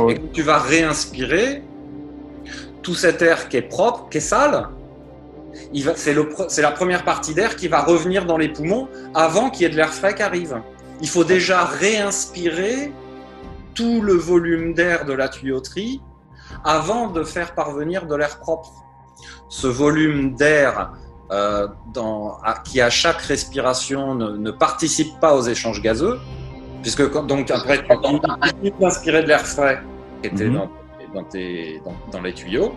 Et tu vas réinspirer tout cet air qui est propre, qui est sale. C'est la première partie d'air qui va revenir dans les poumons avant qu'il y ait de l'air frais qui arrive. Il faut déjà réinspirer tout le volume d'air de la tuyauterie avant de faire parvenir de l'air propre. Ce volume d'air qui à chaque respiration ne participe pas aux échanges gazeux, puisque donc après tu continues d'inspirer de l'air frais qui était dans les tuyaux,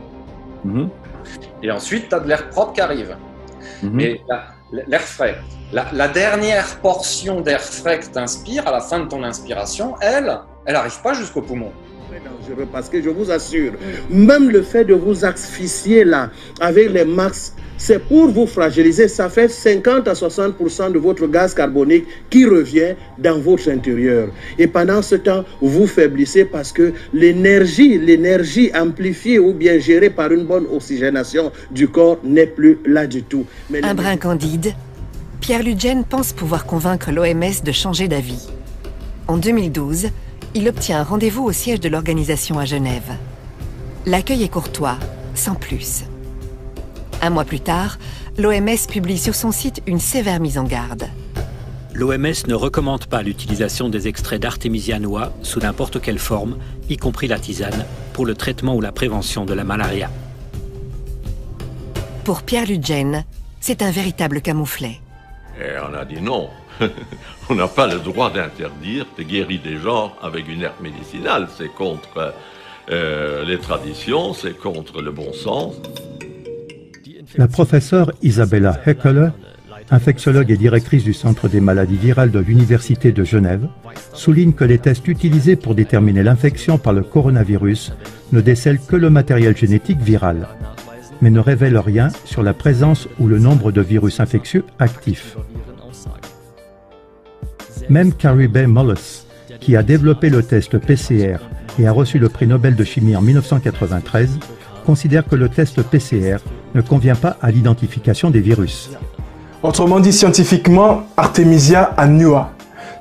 et ensuite tu as de l'air propre qui arrive. Mais l'air frais, la dernière portion d'air frais que tu inspires à la fin de ton inspiration, elle n'arrive pas jusqu'au poumon. Dangereux parce que je vous assure, même le fait de vous asphyxier là avec les masques, c'est pour vous fragiliser. Ça fait 50 à 60% de votre gaz carbonique qui revient dans votre intérieur. Et pendant ce temps, vous faiblissez parce que l'énergie amplifiée ou bien gérée par une bonne oxygénation du corps n'est plus là du tout. Mais un brin candide, Pierre Ludgen pense pouvoir convaincre l'OMS de changer d'avis. En 2012, il obtient un rendez-vous au siège de l'organisation à Genève. L'accueil est courtois, sans plus. Un mois plus tard, l'OMS publie sur son site une sévère mise en garde. L'OMS ne recommande pas l'utilisation des extraits d'artémisia noix sous n'importe quelle forme, y compris la tisane, pour le traitement ou la prévention de la malaria. Pour Pierre Ludgen, c'est un véritable camouflet. Et on a dit non. On n'a pas le droit d'interdire de guérir des gens avec une herbe médicinale. C'est contre les traditions, c'est contre le bon sens. La professeure Isabella Heckeler, infectiologue et directrice du Centre des maladies virales de l'Université de Genève, souligne que les tests utilisés pour déterminer l'infection par le coronavirus ne décèlent que le matériel génétique viral, mais ne révèlent rien sur la présence ou le nombre de virus infectieux actifs. Même Carrie Bay Mullis, qui a développé le test PCR et a reçu le prix Nobel de chimie en 1993, considère que le test PCR ne convient pas à l'identification des virus. Autrement dit scientifiquement, Artemisia annua.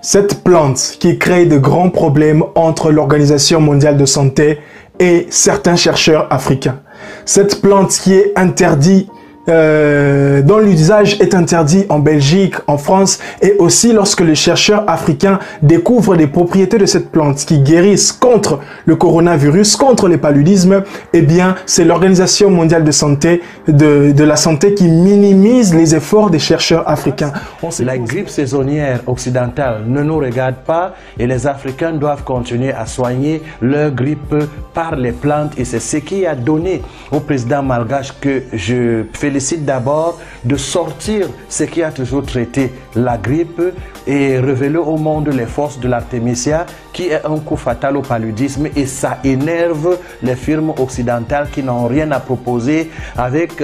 Cette plante qui crée de grands problèmes entre l'Organisation mondiale de santé et certains chercheurs africains. Cette plante qui est interdite, dont l'usage est interdit en Belgique, en France, et aussi lorsque les chercheurs africains découvrent les propriétés de cette plante qui guérissent contre le coronavirus, contre les paludismes, eh bien, c'est l'Organisation mondiale de santé, de la santé qui minimise les efforts des chercheurs africains. La grippe saisonnière occidentale ne nous regarde pas et les Africains doivent continuer à soigner leur grippe par les plantes, et c'est ce qui a donné au président malgache, que je félicite d'abord, de sortir ce qui a toujours traité la grippe et révéler au monde les forces de l'artémisia, qui est un coup fatal au paludisme, et ça énerve les firmes occidentales qui n'ont rien à proposer, avec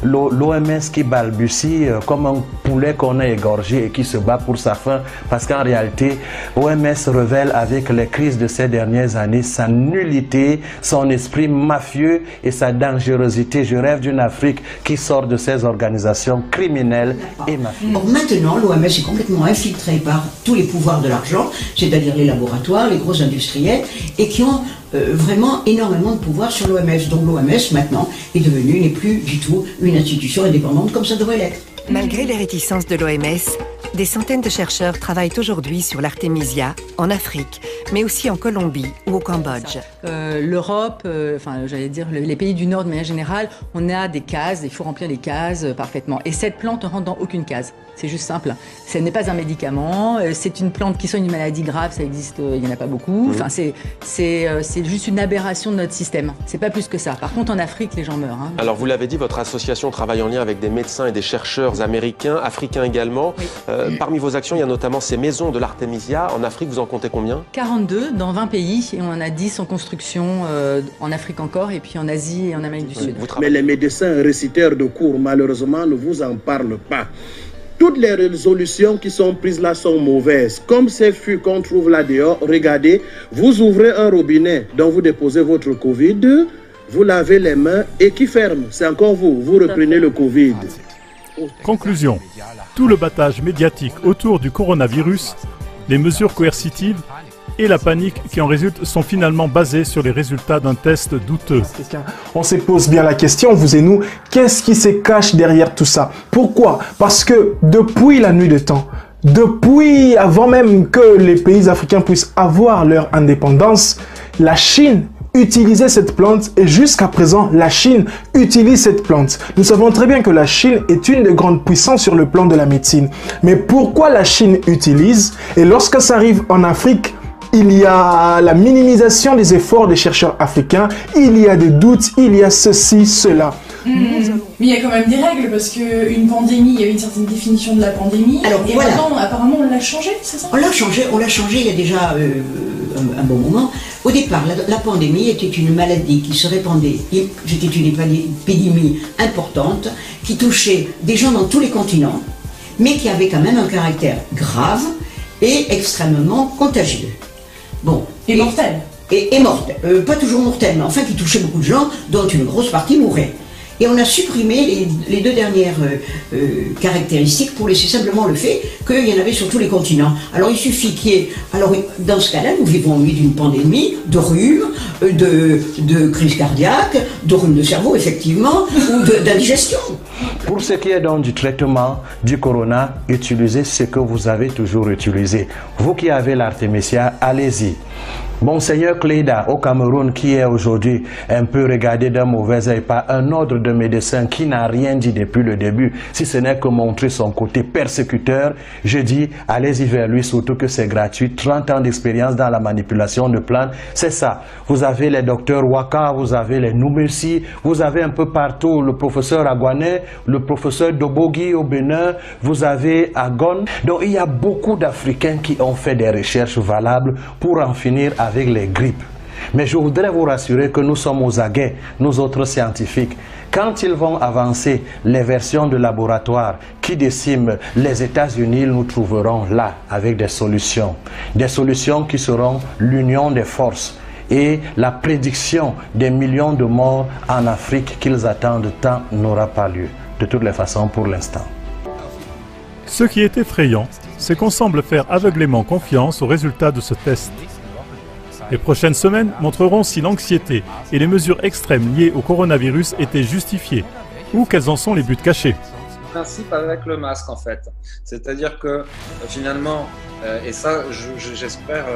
l'OMS qui balbutie comme un poulet qu'on a égorgé et qui se bat pour sa faim, parce qu'en réalité, l'OMS révèle avec les crises de ces dernières années sa nullité, son esprit mafieux et sa dangerosité. Je rêve d'une Afrique qui sort de ces organisations criminelles et mafieuses. Or maintenant, l'OMS est complètement infiltrée par tous les pouvoirs de l'argent, c'est-à-dire les laboratoires, les gros industriels, et qui ont vraiment énormément de pouvoir sur l'OMS. Donc l'OMS maintenant n'est plus du tout une institution indépendante comme ça devrait l'être. Malgré les réticences de l'OMS, des centaines de chercheurs travaillent aujourd'hui sur l'artémisia en Afrique, mais aussi en Colombie ou au Cambodge. L'Europe, j'allais dire les pays du Nord de manière générale, on a des cases, il faut remplir les cases parfaitement. Et cette plante ne rentre dans aucune case. C'est juste simple. Ce n'est pas un médicament, c'est une plante qui soigne une maladie grave, ça existe, il n'y en a pas beaucoup. Enfin, c'est juste une aberration de notre système. C'est pas plus que ça. Par contre, en Afrique, les gens meurent. Alors, vous l'avez dit, votre association travaille en lien avec des médecins et des chercheurs américains, africains également. Oui. Parmi vos actions, il y a notamment ces maisons de l'artémisia. En Afrique, vous en comptez combien? 42 dans 20 pays, et on en a 10 en construction en Afrique encore, et puis en Asie et en Amérique du Sud. Mais les médecins réciteurs de cours, malheureusement, ne vous en parlent pas. Toutes les résolutions qui sont prises là sont mauvaises. Comme ces fûts qu'on trouve là dehors, regardez, vous ouvrez un robinet dont vous déposez votre Covid, vous lavez les mains et qui ferme? C'est encore vous, vous reprenez le Covid. Conclusion. Tout le battage médiatique autour du coronavirus, les mesures coercitives et la panique qui en résulte sont finalement basées sur les résultats d'un test douteux. On se pose bien la question, vous et nous, qu'est-ce qui se cache derrière tout ça? Pourquoi? Parce que depuis la nuit des temps, depuis avant même que les pays africains puissent avoir leur indépendance, la Chine utilisait cette plante et jusqu'à présent, la Chine utilise cette plante. Nous savons très bien que la Chine est une des grandes puissances sur le plan de la médecine. Mais pourquoi la Chine utilise? Et lorsque ça arrive en Afrique, il y a la minimisation des efforts des chercheurs africains, il y a des doutes, il y a ceci, cela. Mais il y a quand même des règles parce qu'une pandémie, il y avait une certaine définition de la pandémie. Alors, et voilà. maintenant, apparemment, on l'a changé, c'est ça? On l'a changé il y a déjà un bon moment. Au départ, la pandémie était une maladie qui se répandait. C'était une épidémie importante qui touchait des gens dans tous les continents, mais qui avait quand même un caractère grave et extrêmement contagieux. Bon. Et mortel. Et mortel. Pas toujours mortel, mais enfin qui touchait beaucoup de gens, dont une grosse partie mourait. Et on a supprimé les deux dernières caractéristiques pour laisser simplement le fait qu'il y en avait sur tous les continents. Alors il suffit qu'il y ait... Alors dans ce cas-là, nous vivons oui d'une pandémie, de rhume, de crise cardiaque, de rhume de cerveau effectivement, ou d'indigestion. Pour ce qui est donc du traitement du corona, utilisez ce que vous avez toujours utilisé. Vous qui avez l'artémisia, allez-y. Monseigneur Kleida au Cameroun, qui est aujourd'hui un peu regardé d'un mauvais œil par un ordre de médecins qui n'a rien dit depuis le début, si ce n'est que montrer son côté persécuteur, je dis allez-y vers lui, surtout que c'est gratuit. 30 ans d'expérience dans la manipulation de plantes, c'est ça. Vous avez les docteurs Waka, vous avez les Numesi, vous avez un peu partout le professeur Agouané, le professeur Dobogi au Bénin, vous avez Agon. Donc il y a beaucoup d'Africains qui ont fait des recherches valables pour en finir avec les grippes. Mais je voudrais vous rassurer que nous sommes aux aguets, nous autres scientifiques. Quand ils vont avancer les versions de laboratoire qui déciment les États-Unis, nous trouverons là avec des solutions. Des solutions qui seront l'union des forces et la prédiction des millions de morts en Afrique qu'ils attendent tant n'aura pas lieu. De toutes les façons pour l'instant. Ce qui est effrayant, c'est qu'on semble faire aveuglément confiance aux résultats de ce test. Les prochaines semaines montreront si l'anxiété et les mesures extrêmes liées au coronavirus étaient justifiées ou quels en sont les buts cachés. Le principe avec le masque en fait, c'est-à-dire que finalement, et ça j'espère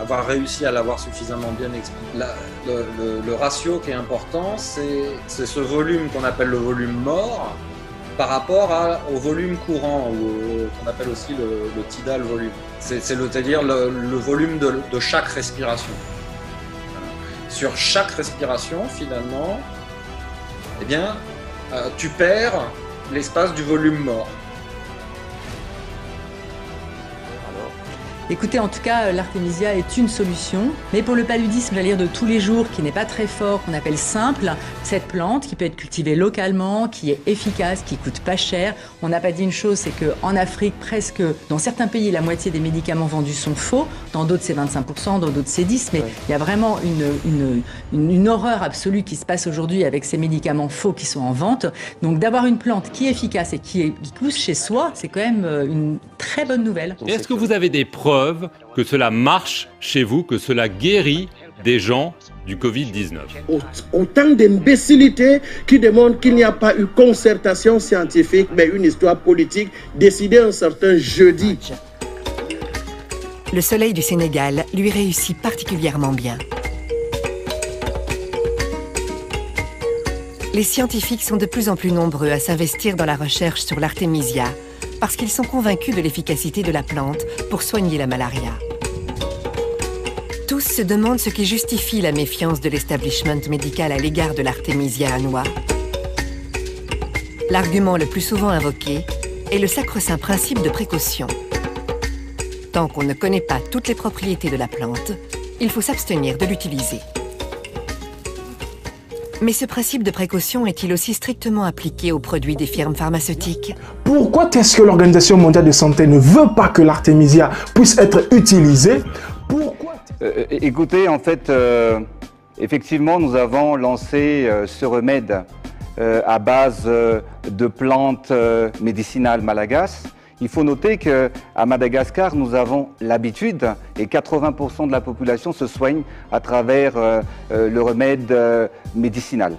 avoir réussi à l'avoir suffisamment bien expliqué, le ratio qui est important, c'est ce volume qu'on appelle le volume mort par rapport au volume courant, ou qu'on appelle aussi le tidal volume. C'est-à-dire le volume de chaque respiration. Sur chaque respiration, finalement, eh bien, tu perds l'espace du volume mort. Écoutez, en tout cas, l'artémisia est une solution. Mais pour le paludisme, j'allais dire de tous les jours, qui n'est pas très fort, qu'on appelle simple, cette plante qui peut être cultivée localement, qui est efficace, qui coûte pas cher. On n'a pas dit une chose, c'est qu'en Afrique, presque, dans certains pays, la moitié des médicaments vendus sont faux. Dans d'autres, c'est 25%, dans d'autres, c'est 10%. Mais il y a vraiment une horreur absolue qui se passe aujourd'hui avec ces médicaments faux qui sont en vente. Donc d'avoir une plante qui est efficace et qui pousse chez soi, c'est quand même une très bonne nouvelle. Est-ce que vous avez des preuves que cela marche chez vous, que cela guérit des gens du Covid-19? Autant d'imbécilité qui démontrent qu'il n'y a pas eu concertation scientifique, mais une histoire politique décidée un certain jeudi. Le soleil du Sénégal lui réussit particulièrement bien. Les scientifiques sont de plus en plus nombreux à s'investir dans la recherche sur l'artémisia, parce qu'ils sont convaincus de l'efficacité de la plante pour soigner la malaria. Tous se demandent ce qui justifie la méfiance de l'establishment médical à l'égard de l'artémisia annua. L'argument le plus souvent invoqué est le sacro-saint principe de précaution. Tant qu'on ne connaît pas toutes les propriétés de la plante, il faut s'abstenir de l'utiliser. Mais ce principe de précaution est-il aussi strictement appliqué aux produits des firmes pharmaceutiques? Pourquoi est-ce que l'Organisation mondiale de santé ne veut pas que l'artémisia puisse être utilisée? Pourquoi écoutez, en fait, effectivement, nous avons lancé ce remède à base de plantes médicinales malagasy Il faut noter qu'à Madagascar, nous avons l'habitude, et 80% de la population se soigne à travers le remède médicinal.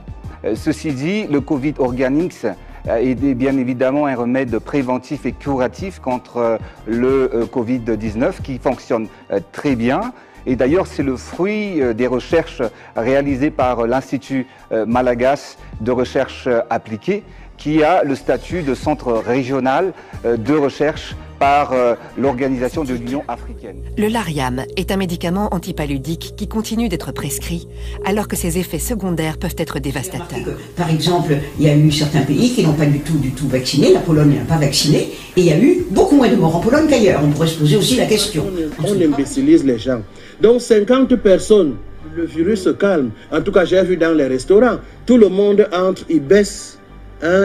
Ceci dit, le Covid Organics est bien évidemment un remède préventif et curatif contre le Covid-19 qui fonctionne très bien. Et d'ailleurs, c'est le fruit des recherches réalisées par l'Institut Malagasy de recherche appliquée qui a le statut de centre régional de recherche par l'Organisation de l'Union africaine. Le Lariam est un médicament antipaludique qui continue d'être prescrit, alors que ses effets secondaires peuvent être dévastateurs. Par exemple, il y a eu certains pays qui n'ont pas du tout vacciné, la Pologne n'a pas vacciné, et il y a eu beaucoup moins de morts en Pologne qu'ailleurs. On pourrait se poser aussi la question. On imbécilise les gens. Donc 50 personnes, le virus se calme. En tout cas, j'ai vu dans les restaurants, tout le monde entre, il baisse.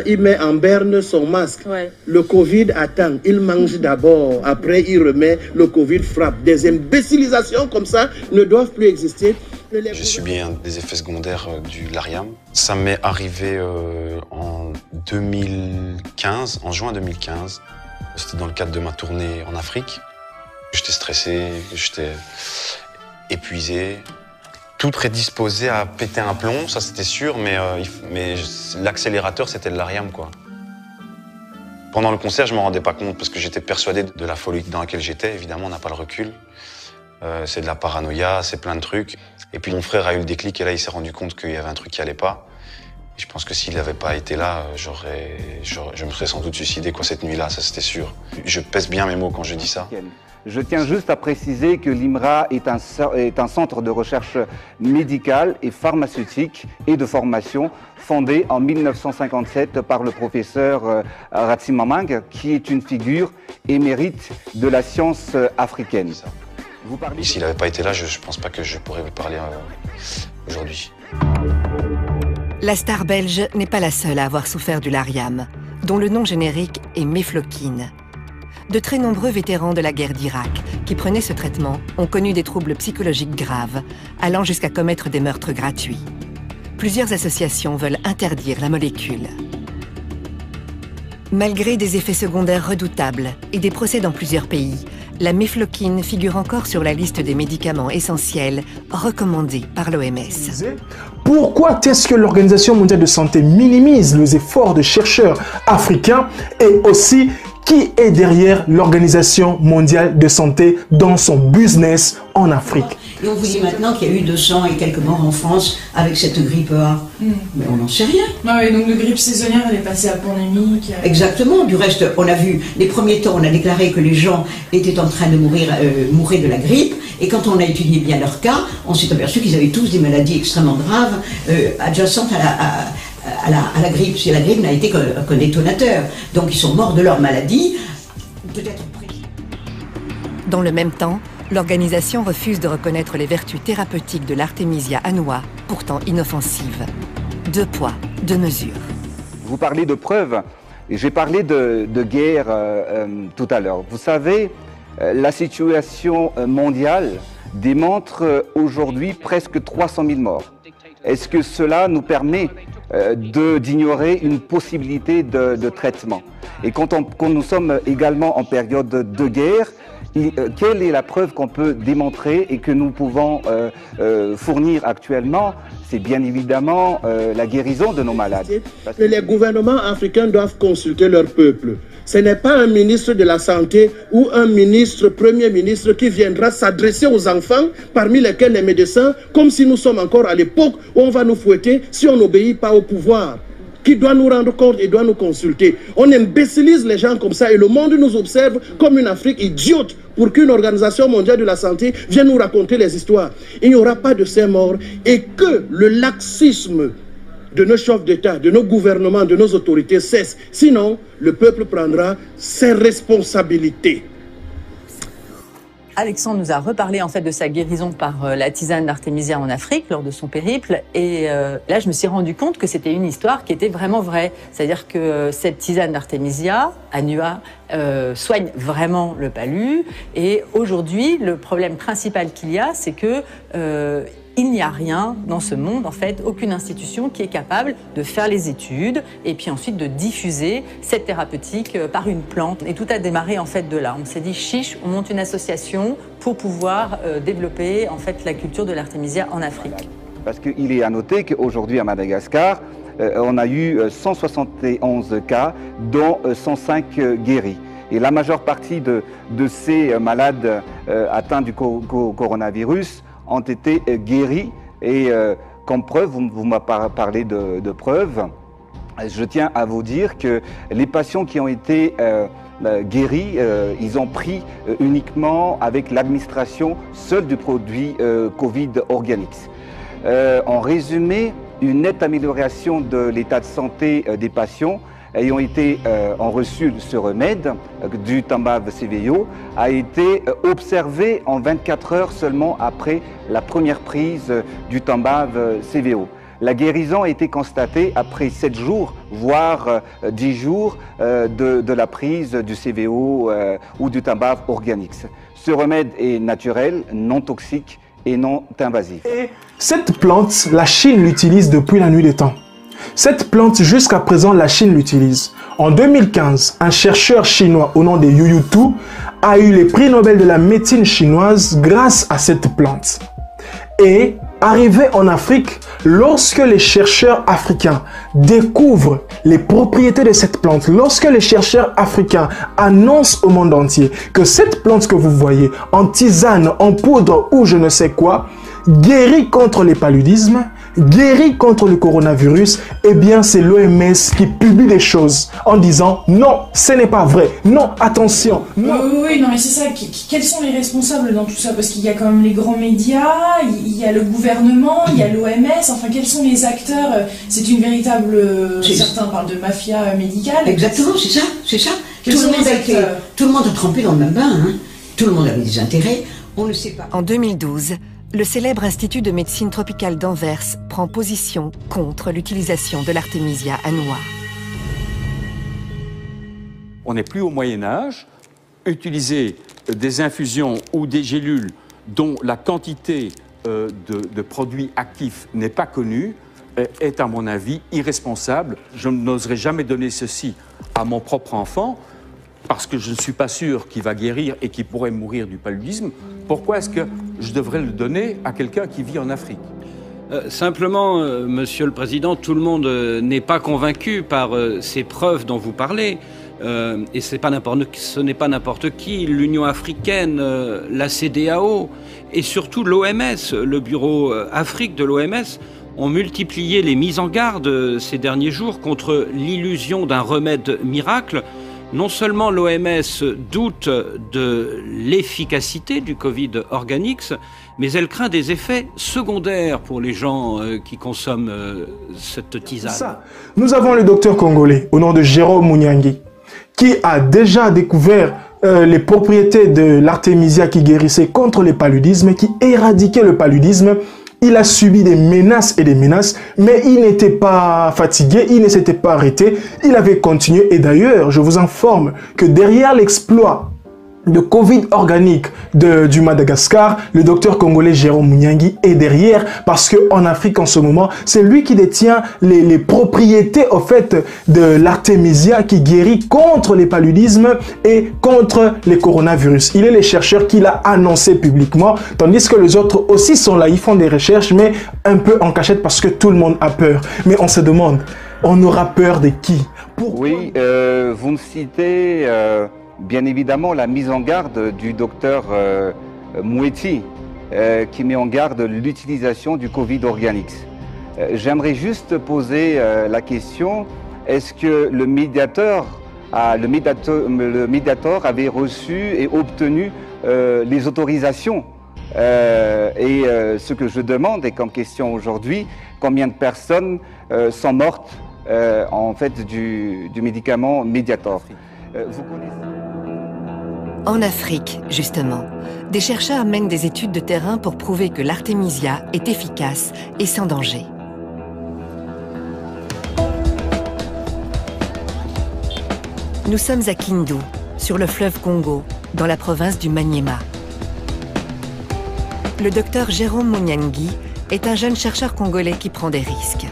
Il met en berne son masque. Ouais. Le Covid attend. Il mange d'abord. Après, il remet. Le Covid frappe. Des imbécilisations comme ça ne doivent plus exister. J'ai subi des effets secondaires du Lariam. Ça m'est arrivé en 2015, en juin 2015. C'était dans le cadre de ma tournée en Afrique. J'étais stressé, j'étais épuisé. Tout prédisposé à péter un plomb, ça c'était sûr, mais l'accélérateur c'était le Lariam, quoi. Pendant le concert, je ne m'en rendais pas compte parce que j'étais persuadé de la folie dans laquelle j'étais. Évidemment, on n'a pas le recul. C'est de la paranoïa, c'est plein de trucs. Et puis mon frère a eu le déclic et là il s'est rendu compte qu'il y avait un truc qui allait pas. Et je pense que s'il n'avait pas été là, je me serais sans doute suicidé quoi, cette nuit-là, ça c'était sûr. Je pèse bien mes mots quand je dis ça. Je tiens juste à préciser que l'IMRA est un centre de recherche médicale et pharmaceutique et de formation fondé en 1957 par le professeur Ratsimamang, qui est une figure émérite de la science africaine. S'il n'avait pas été là, je ne pense pas que je pourrais vous parler aujourd'hui. La star belge n'est pas la seule à avoir souffert du Lariam, dont le nom générique est mefloquine. De très nombreux vétérans de la guerre d'Irak qui prenaient ce traitement ont connu des troubles psychologiques graves, allant jusqu'à commettre des meurtres gratuits. Plusieurs associations veulent interdire la molécule. Malgré des effets secondaires redoutables et des procès dans plusieurs pays, la mefloquine figure encore sur la liste des médicaments essentiels recommandés par l'OMS. Pourquoi est-ce que l'Organisation mondiale de santé minimise les efforts de chercheurs africains et aussi qui est derrière l'Organisation mondiale de santé dans son business en Afrique? Et on vous dit maintenant qu'il y a eu 200 et quelques morts en France avec cette grippe A. Mais on n'en sait rien. Ah oui, donc la grippe saisonnière, elle est passée à pandémique. Exactement. Du reste, on a vu, les premiers temps, on a déclaré que les gens étaient en train de mourir de la grippe. Et quand on a étudié bien leur cas, on s'est aperçu qu'ils avaient tous des maladies extrêmement graves, adjacentes à la grippe. Si la grippe n'a été qu'un détonateur. Donc ils sont morts de leur maladie. Peut-être. Dans le même temps, l'organisation refuse de reconnaître les vertus thérapeutiques de l'artémisia annua, pourtant inoffensive. 2 poids, 2 mesures. Vous parlez de preuves, et j'ai parlé de guerre tout à l'heure. Vous savez, la situation mondiale démontre aujourd'hui presque 300 000 morts. Est-ce que cela nous permet d'ignorer une possibilité de traitement? Et quand nous sommes également en période de guerre, quelle est la preuve qu'on peut démontrer et que nous pouvons fournir actuellement? C'est bien évidemment la guérison de nos malades. Les gouvernements africains doivent consulter leur peuple. Ce n'est pas un ministre de la Santé ou un premier ministre qui viendra s'adresser aux enfants, parmi lesquels les médecins, comme si nous sommes encore à l'époque où on va nous fouetter si on n'obéit pas au pouvoir, qui doit nous rendre compte et doit nous consulter. On imbécilise les gens comme ça et le monde nous observe comme une Afrique idiote pour qu'une organisation mondiale de la santé vienne nous raconter les histoires. Il n'y aura pas de ces morts et que le laxisme de nos chefs d'État, de nos gouvernements, de nos autorités cesse. Sinon, le peuple prendra ses responsabilités. Alexandre nous a reparlé en fait de sa guérison par la tisane d'artémisia en Afrique lors de son périple et là je me suis rendu compte que c'était une histoire qui était vraiment vraie. C'est-à-dire que cette tisane d'artémisia annua soigne vraiment le palu et aujourd'hui le problème principal qu'il y a c'est que Il n'y a rien dans ce monde, en fait, aucune institution qui est capable de faire les études et puis ensuite de diffuser cette thérapeutique par une plante. Et tout a démarré en fait de là. On s'est dit, chiche, on monte une association pour pouvoir développer en fait la culture de l'artémisia en Afrique. Parce qu'il est à noter qu'aujourd'hui à Madagascar, on a eu 171 cas, dont 105 guéris. Et la majeure partie de ces malades atteints du coronavirus ont été guéris. Et comme preuve, vous m'avez parlé de preuves, je tiens à vous dire que les patients qui ont été guéris, ils ont pris uniquement avec l'administration seule du produit Covid Organics. En résumé, une nette amélioration de l'état de santé des patients ayant ont reçu ce remède du Tambave CVO a été observé en 24 heures seulement après la première prise du Tambave CVO. La guérison a été constatée après 7 jours, voire 10 jours de la prise du CVO ou du Tambave Organics. Ce remède est naturel, non toxique et non invasif. Et cette plante, la Chine l'utilise depuis la nuit des temps. Cette plante, jusqu'à présent, la Chine l'utilise. En 2015, un chercheur chinois au nom de Yu Tu a eu le prix Nobel de la médecine chinoise grâce à cette plante. Et arrivé en Afrique, lorsque les chercheurs africains découvrent les propriétés de cette plante, lorsque les chercheurs africains annoncent au monde entier que cette plante que vous voyez en tisane, en poudre ou je ne sais quoi, guérit contre les paludismes, guérit contre le coronavirus, eh bien c'est l'OMS qui publie des choses en disant non, ce n'est pas vrai, non, attention, non. Oui, non mais c'est ça, quels sont les responsables dans tout ça? Parce qu'il y a quand même les grands médias, il y a le gouvernement, il y a l'OMS, enfin quels sont les acteurs? C'est une véritable, certains parlent de mafia médicale. Exactement, c'est ça. Tout le monde a trempé dans le même bain, hein. Tout le monde avait des intérêts, on ne sait pas. En 2012, le célèbre Institut de médecine tropicale d'Anvers prend position contre l'utilisation de l'artémisia annua. On n'est plus au Moyen-Âge. Utiliser des infusions ou des gélules dont la quantité de produits actifs n'est pas connue est, à mon avis, irresponsable. Je n'oserais jamais donner ceci à mon propre enfant parce que je ne suis pas sûr qu'il va guérir et qu'il pourrait mourir du paludisme. Pourquoi est-ce que je devrais le donner à quelqu'un qui vit en Afrique? Simplement, Monsieur le Président, tout le monde n'est pas convaincu par ces preuves dont vous parlez. Et ce n'est pas n'importe qui. L'Union africaine, la CEDEAO et surtout l'OMS, le bureau Afrique de l'OMS, ont multiplié les mises en garde ces derniers jours contre l'illusion d'un remède miracle. Non seulement l'OMS doute de l'efficacité du Covid Organics, mais elle craint des effets secondaires pour les gens qui consomment cette tisane. Ça. Nous avons le docteur congolais au nom de Jérôme Munyangi qui a déjà découvert les propriétés de l'artémisia qui guérissait contre les paludismes, qui éradiquait le paludisme. Il a subi des menaces et des menaces, mais il n'était pas fatigué, il ne s'était pas arrêté, il avait continué. Et d'ailleurs, je vous informe que derrière l'exploit de Covid organique du Madagascar, le docteur congolais Jérôme Munyangi est derrière parce qu'en Afrique en ce moment, c'est lui qui détient les propriétés au fait de l'artémisia qui guérit contre les paludismes et contre les coronavirus. Il est le chercheur qui l'a annoncé publiquement, tandis que les autres aussi sont là, ils font des recherches, mais un peu en cachette parce que tout le monde a peur. Mais on se demande, on aura peur de qui? Pourquoi? Oui, vous me citez... bien évidemment, la mise en garde du docteur Moueti, qui met en garde l'utilisation du Covid Organics. J'aimerais juste poser la question, est-ce que le médiateur avait reçu et obtenu les autorisations et ce que je demande est comme question aujourd'hui, combien de personnes sont mortes en fait du médicament Mediator? Vous connaissez... En Afrique, justement, des chercheurs mènent des études de terrain pour prouver que l'artémisia est efficace et sans danger. Nous sommes à Kindu, sur le fleuve Congo, dans la province du Maniema. Le docteur Jérôme Munyangi est un jeune chercheur congolais qui prend des risques.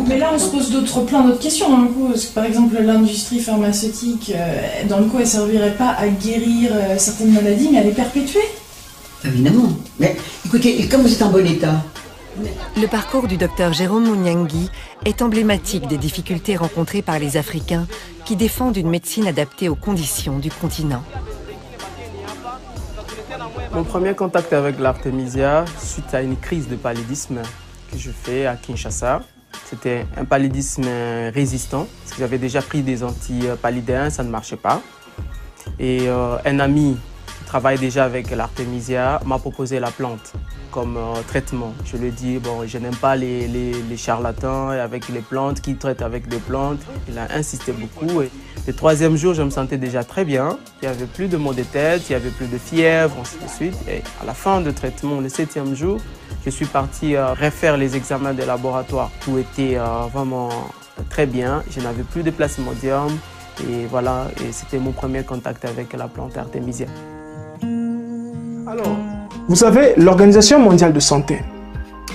Mais là, on se pose plein d'autres questions dans le coup. Parce que, par exemple, l'industrie pharmaceutique, dans le coup, elle ne servirait pas à guérir certaines maladies, mais à les perpétuer. Évidemment. Mais écoutez, comme vous êtes en bon état. Le parcours du docteur Jérôme Mouniangui est emblématique des difficultés rencontrées par les Africains qui défendent une médecine adaptée aux conditions du continent. Mon premier contact avec l'Artemisia, suite à une crise de paludisme que je fais à Kinshasa. C'était un paludisme résistant, parce que j'avais déjà pris des antipaludéens, ça ne marchait pas. Et un ami qui travaille déjà avec l'Artemisia m'a proposé la plante comme traitement. Je lui ai dit, bon, je n'aime pas les charlatans avec les plantes, qui traitent avec des plantes. Il a insisté beaucoup. Et le troisième jour, je me sentais déjà très bien. Il n'y avait plus de maux de tête, il n'y avait plus de fièvre, ainsi de suite. Et à la fin du traitement, le 7e jour, je suis parti refaire les examens de laboratoire. Tout était vraiment très bien. Je n'avais plus de plasmodium. Et voilà, et c'était mon premier contact avec la plante Artemisia. Alors, vous savez, l'Organisation mondiale de santé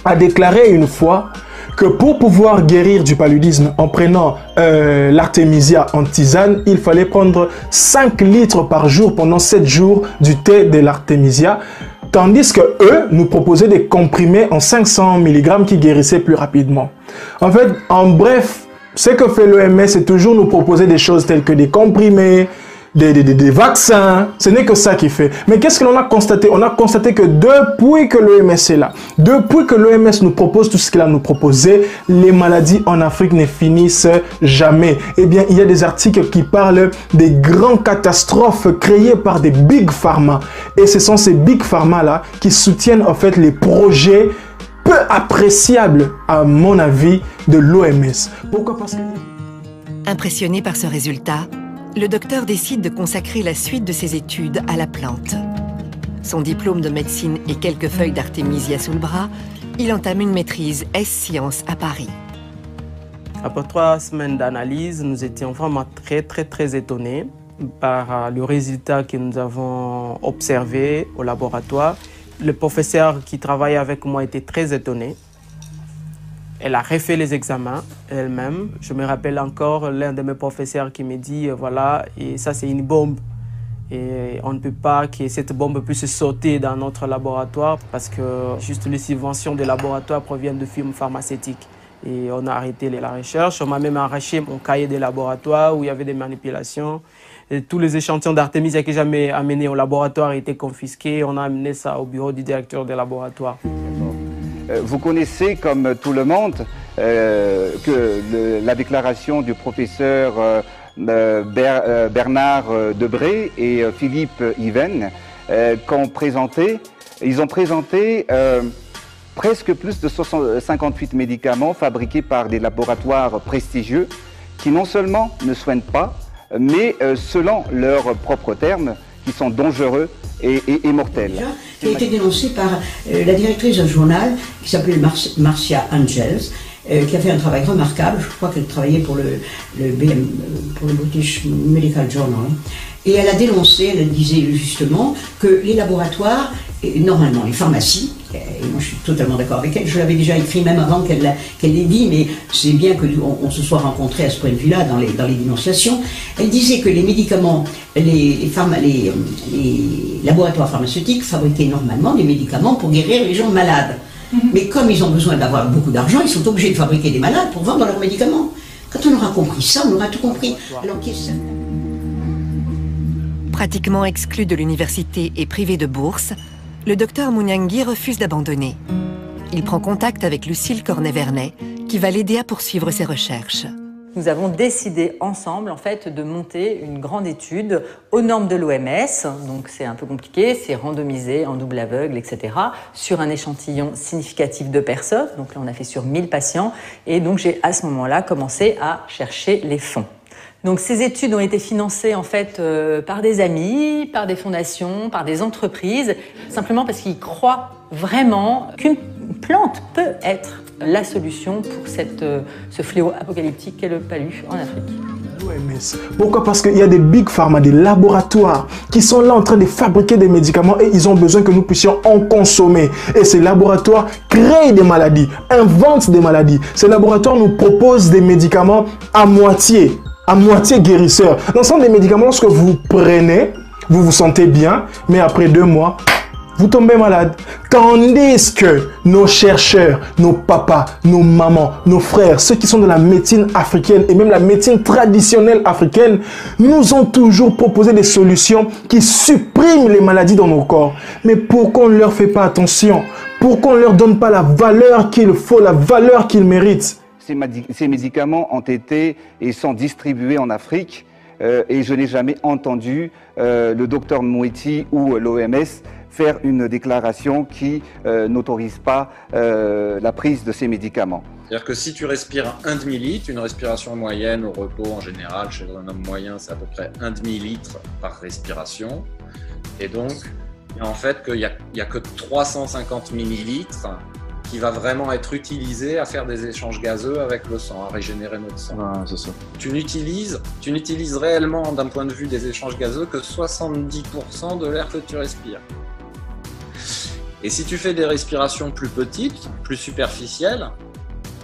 a déclaré une fois que pour pouvoir guérir du paludisme en prenant l'Artemisia en tisane, il fallait prendre 5 litres par jour pendant 7 jours du thé de l'Artemisia, tandis que eux nous proposaient des comprimés en 500 mg qui guérissaient plus rapidement. En fait, en bref, ce que fait l'OMS, c'est toujours nous proposer des choses telles que des comprimés, des vaccins. Ce n'est que ça qui fait. Mais qu'est-ce que l'on a constaté? On a constaté que depuis que l'OMS est là, depuis que l'OMS nous propose tout ce qu'il a nous proposé, les maladies en Afrique ne finissent jamais. Eh bien, il y a des articles qui parlent des grandes catastrophes créées par des big pharma. Et ce sont ces big pharma-là qui soutiennent en fait les projets peu appréciables, à mon avis, de l'OMS. Pourquoi? Parce que... Impressionné par ce résultat, le docteur décide de consacrer la suite de ses études à la plante. Son diplôme de médecine et quelques feuilles d'Artemisia sous le bras, il entame une maîtrise S-Sciences à Paris. Après 3 semaines d'analyse, nous étions vraiment très étonnés par le résultat que nous avons observé au laboratoire. Le professeur qui travaille avec moi était très étonné. Elle a refait les examens elle-même. Je me rappelle encore l'un de mes professeurs qui me dit, voilà, et ça c'est une bombe. Et on ne peut pas que cette bombe puisse sauter dans notre laboratoire parce que juste les subventions des laboratoires proviennent de firmes pharmaceutiques. Et on a arrêté la recherche. On m'a même arraché mon cahier de laboratoire où il y avait des manipulations. Et tous les échantillons d'Artemisia que j'avais amenés au laboratoire étaient confisqués. On a amené ça au bureau du directeur des laboratoires. Vous connaissez, comme tout le monde, que la déclaration du professeur Bernard Debré et Philippe Yven, ils ont présenté presque plus de 58 médicaments fabriqués par des laboratoires prestigieux qui non seulement ne soignent pas, mais selon leurs propres termes, qui sont dangereux et mortels. Qui a été dénoncé par la directrice d'un journal qui s'appelait Marcia Angels, qui a fait un travail remarquable. Je crois qu'elle travaillait pour le British Medical Journal. Et elle a dénoncé, elle disait justement que les laboratoires, et normalement les pharmacies, et moi je suis totalement d'accord avec elle, je l'avais déjà écrit même avant qu'elle l'ait dit, mais c'est bien qu'on se soit rencontrés à ce point de vue-là dans les dénonciations. Elle disait que les médicaments, les laboratoires pharmaceutiques fabriquaient normalement des médicaments pour guérir les gens malades. Mais comme ils ont besoin d'avoir beaucoup d'argent, ils sont obligés de fabriquer des malades pour vendre leurs médicaments. Quand on aura compris ça, on aura tout compris. Alors qu'est-ce que ça ? Pratiquement exclu de l'université et privé de bourse, le docteur Mouniangui refuse d'abandonner. Il prend contact avec Lucille Cornet-Vernet, qui va l'aider à poursuivre ses recherches. Nous avons décidé ensemble en fait, de monter une grande étude aux normes de l'OMS. Donc c'est un peu compliqué, c'est randomisé en double aveugle, etc. sur un échantillon significatif de personnes. Donc là on a fait sur 1000 patients. Et donc j'ai à ce moment-là commencé à chercher les fonds. Donc ces études ont été financées en fait par des amis, par des fondations, par des entreprises, simplement parce qu'ils croient vraiment qu'une plante peut être la solution pour ce fléau apocalyptique qu'est le palu en Afrique. l'OMS. Pourquoi? Parce qu'il y a des big pharma, des laboratoires qui sont là en train de fabriquer des médicaments et ils ont besoin que nous puissions en consommer. Et ces laboratoires créent des maladies, inventent des maladies. Ces laboratoires nous proposent des médicaments à moitié guérisseurs. Donc, ce sont des médicaments, lorsque vous prenez, vous vous sentez bien, mais après 2 mois, vous tombez malade. Tandis que nos chercheurs, nos papas, nos mamans, nos frères, ceux qui sont de la médecine africaine et même la médecine traditionnelle africaine, nous ont toujours proposé des solutions qui suppriment les maladies dans nos corps. Mais pourquoi on ne leur fait pas attention? Pourquoi on ne leur donne pas la valeur qu'il faut, la valeur qu'ils méritent? Ces médicaments ont été et sont distribués en Afrique et je n'ai jamais entendu le docteur Moeti ou l'OMS faire une déclaration qui n'autorise pas la prise de ces médicaments. C'est-à-dire que si tu respires un demi-litre, une respiration moyenne au repos en général, chez un homme moyen, c'est à peu près un demi-litre par respiration. Et donc, en fait, qu'il n'y a que 350 millilitres qui va vraiment être utilisé à faire des échanges gazeux avec le sang, à régénérer notre sang. Ah, c'est ça. Tu n'utilises réellement, d'un point de vue des échanges gazeux, que 70% de l'air que tu respires. Et si tu fais des respirations plus petites, plus superficielles,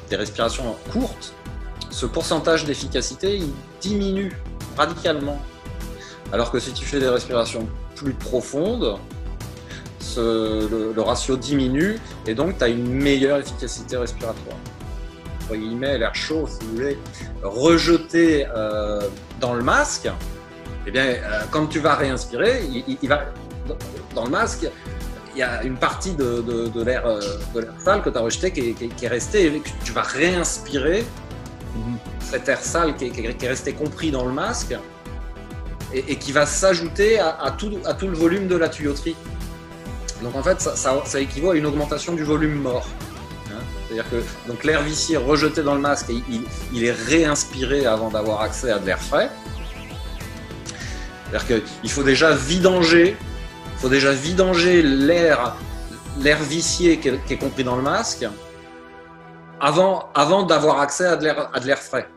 des respirations courtes, ce pourcentage d'efficacité il diminue radicalement. Alors que si tu fais des respirations plus profondes, le ratio diminue et donc tu as une meilleure efficacité respiratoire. Entre guillemets, l'air chaud, si vous voulez, rejeté dans le masque, eh bien, quand tu vas réinspirer, il va, dans le masque, il y a une partie de l'air sale que tu as rejeté qui est resté et que tu vas réinspirer cet air sale qui est resté compris dans le masque et qui va s'ajouter à tout le volume de la tuyauterie. Donc en fait, ça équivaut à une augmentation du volume mort. Hein, c'est-à-dire que donc l'air vicié rejeté dans le masque, il est réinspiré avant d'avoir accès à de l'air frais. C'est-à-dire qu'il faut déjà vidanger l'air vicié qui est compris dans le masque avant d'avoir accès à de l'air frais.